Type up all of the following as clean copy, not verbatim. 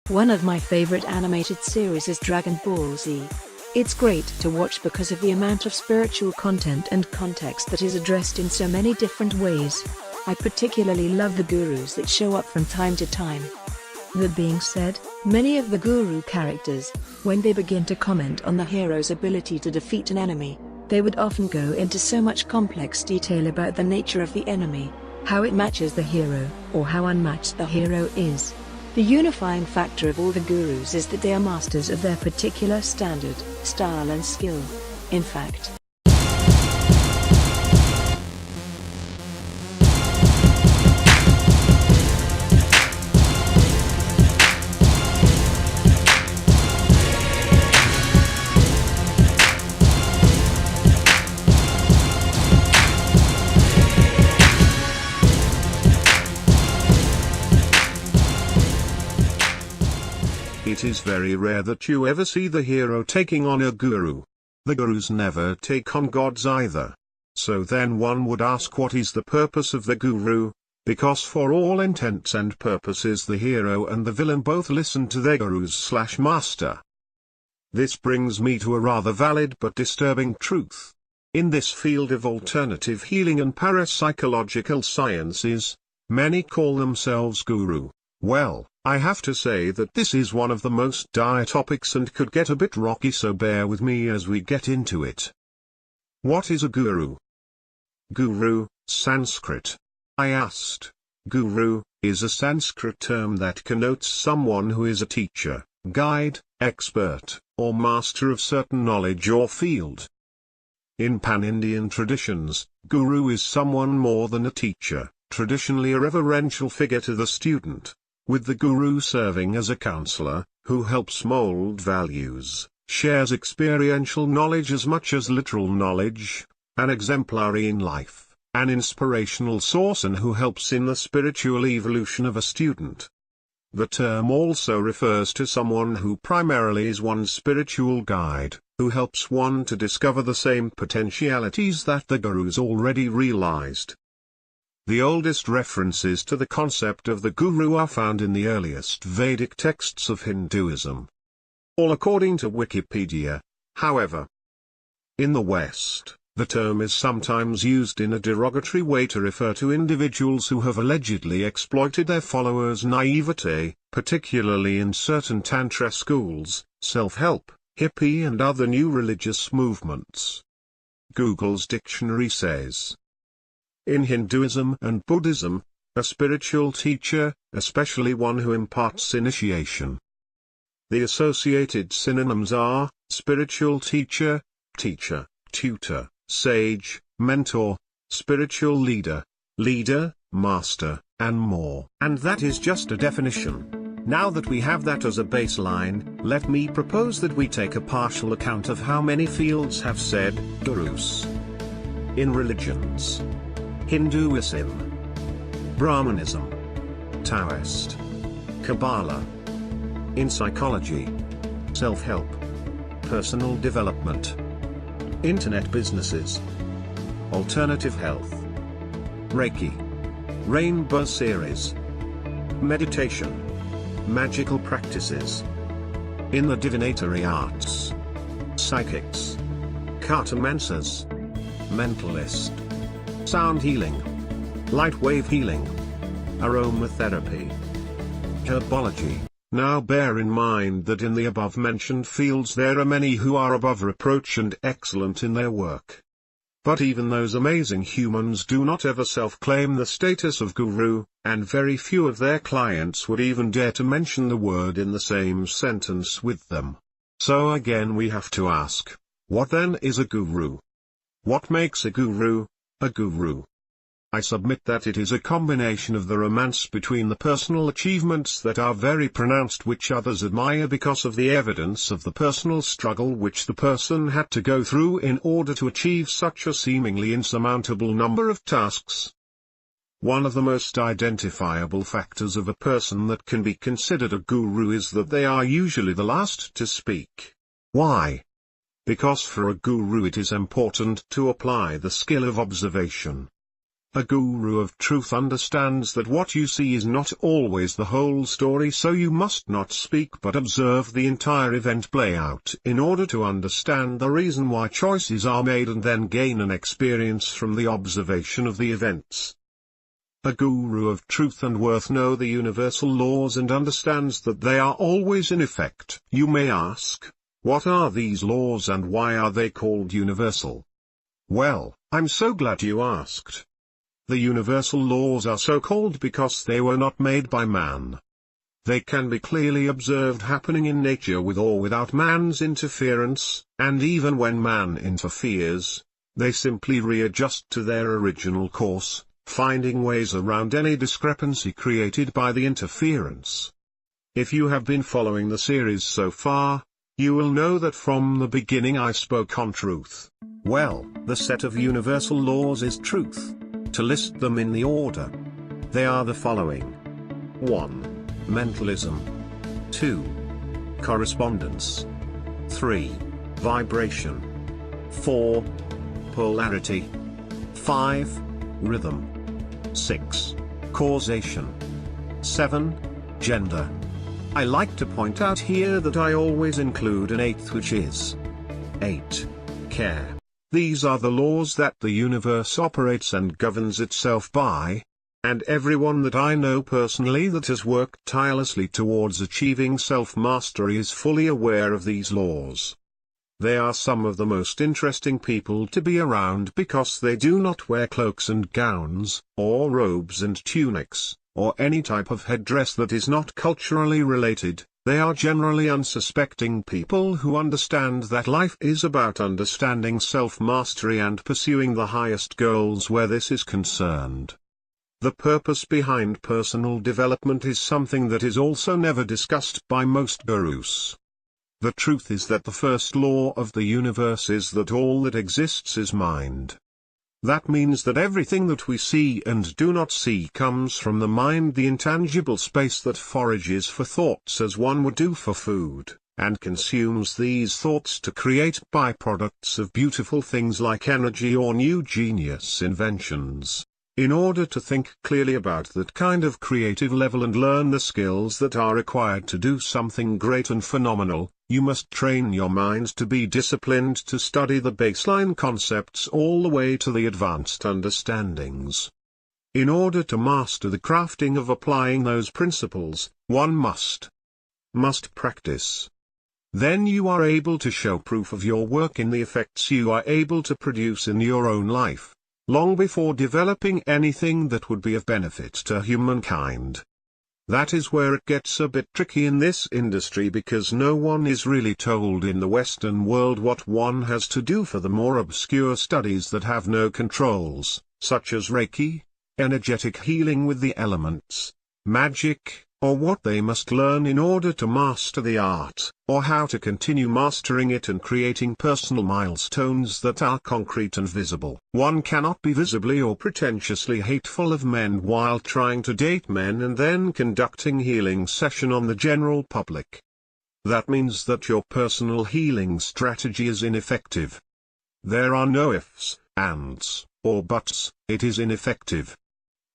One of my favorite animated series is Dragon Ball Z. It's great to watch because of the amount of spiritual content and context that is addressed in so many different ways. I particularly love the gurus that show up from time to time. That being said, many of the guru characters, when they begin to comment on the hero's ability to defeat an enemy, they would often go into so much complex detail about the nature of the enemy, how it matches the hero, or how unmatched the hero is. The unifying factor of all the gurus is that they are masters of their particular standard, style and skill. In fact, it is very rare that you ever see the hero taking on a guru. The gurus never take on gods either. So then one would ask, what is the purpose of the guru? Because for all intents and purposes the hero and the villain both listen to their gurus/master. This brings me to a rather valid but disturbing truth. In this field of alternative healing and parapsychological sciences, many call themselves guru. Well, I have to say that this is one of the most dire topics and could get a bit rocky, so bear with me as we get into it. What is a guru? Guru, Sanskrit. I asked. Guru is a Sanskrit term that connotes someone who is a teacher, guide, expert, or master of certain knowledge or field. In pan-Indian traditions, guru is someone more than a teacher, traditionally a reverential figure to the student, with the guru serving as a counselor, who helps mold values, shares experiential knowledge as much as literal knowledge, an exemplary in life, an inspirational source, and who helps in the spiritual evolution of a student. The term also refers to someone who primarily is one's spiritual guide, who helps one to discover the same potentialities that the gurus already realized. The oldest references to the concept of the guru are found in the earliest Vedic texts of Hinduism. All according to Wikipedia, however. In the West, the term is sometimes used in a derogatory way to refer to individuals who have allegedly exploited their followers' naivete, particularly in certain tantra schools, self-help, hippie and other new religious movements. Google's dictionary says, in Hinduism and Buddhism, a spiritual teacher, especially one who imparts initiation. The associated synonyms are, spiritual teacher, teacher, tutor, sage, mentor, spiritual leader, leader, master, and more. And that is just a definition. Now that we have that as a baseline, let me propose that we take a partial account of how many fields have said, gurus. In religions. Hinduism, Brahmanism, Taoist, Kabbalah. In psychology, self-help, personal development, internet businesses, alternative health, Reiki, rainbow series, meditation, magical practices. In the divinatory arts, psychics, cartomancers, mentalist, sound healing, light wave healing, aromatherapy, herbology. Now bear in mind that in the above-mentioned fields there are many who are above reproach and excellent in their work. But even those amazing humans do not ever self-claim the status of guru, and very few of their clients would even dare to mention the word in the same sentence with them. So again we have to ask, what then is a guru? What makes a guru? A guru. I submit that it is a combination of the romance between the personal achievements that are very pronounced which others admire because of the evidence of the personal struggle which the person had to go through in order to achieve such a seemingly insurmountable number of tasks. One of the most identifiable factors of a person that can be considered a guru is that they are usually the last to speak. Why? Because for a guru it is important to apply the skill of observation. A guru of truth understands that what you see is not always the whole story, so you must not speak but observe the entire event play out in order to understand the reason why choices are made and then gain an experience from the observation of the events. A guru of truth and worth know the universal laws and understands that they are always in effect. You may ask, what are these laws and why are they called universal? Well, I'm so glad you asked. The universal laws are so called because they were not made by man. They can be clearly observed happening in nature with or without man's interference, and even when man interferes, they simply readjust to their original course, finding ways around any discrepancy created by the interference. If you have been following the series so far, you will know that from the beginning I spoke on truth. Well, the set of universal laws is truth. To list them in the order, they are the following. 1. Mentalism. 2. Correspondence. 3. Vibration. 4. Polarity. 5. Rhythm. 6. Causation. 7. Gender. I like to point out here that I always include an 8th, which is 8. Care. These are the laws that the universe operates and governs itself by, and everyone that I know personally that has worked tirelessly towards achieving self-mastery is fully aware of these laws. They are some of the most interesting people to be around because they do not wear cloaks and gowns, or robes and tunics, or any type of headdress that is not culturally related. They are generally unsuspecting people who understand that life is about understanding self-mastery and pursuing the highest goals where this is concerned. The purpose behind personal development is something that is also never discussed by most gurus. The truth is that the first law of the universe is that all that exists is mind. That means that everything that we see and do not see comes from the mind, the intangible space that forages for thoughts as one would do for food, and consumes these thoughts to create byproducts of beautiful things like energy or new genius inventions. In order to think clearly about that kind of creative level and learn the skills that are required to do something great and phenomenal, you must train your mind to be disciplined to study the baseline concepts all the way to the advanced understandings. In order to master the crafting of applying those principles, one must practice. Then you are able to show proof of your work in the effects you are able to produce in your own life, long before developing anything that would be of benefit to humankind. That is where it gets a bit tricky in this industry because no one is really told in the Western world what one has to do for the more obscure studies that have no controls, such as Reiki, energetic healing with the elements, magic, or what they must learn in order to master the art, or how to continue mastering it and creating personal milestones that are concrete and visible. One cannot be visibly or pretentiously hateful of men while trying to date men and then conducting healing session on the general public. That means that your personal healing strategy is ineffective. There are no ifs, ands, or buts, it is ineffective.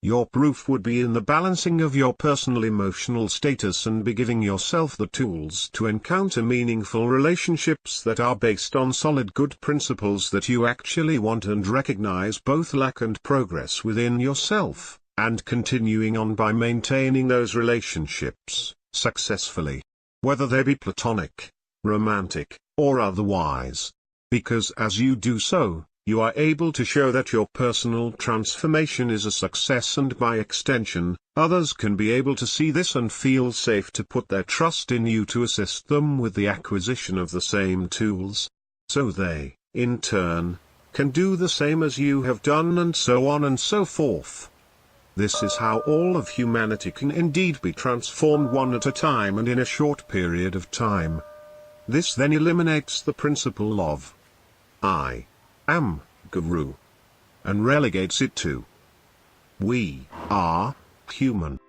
Your proof would be in the balancing of your personal emotional status and be giving yourself the tools to encounter meaningful relationships that are based on solid good principles that you actually want and recognize both lack and progress within yourself, and continuing on by maintaining those relationships successfully, whether they be platonic, romantic, or otherwise. Because as you do so, you are able to show that your personal transformation is a success, and by extension, others can be able to see this and feel safe to put their trust in you to assist them with the acquisition of the same tools. So they, in turn, can do the same as you have done, and so on and so forth. This is how all of humanity can indeed be transformed one at a time and in a short period of time. This then eliminates the principle of I am Guru, and relegates it to we are human.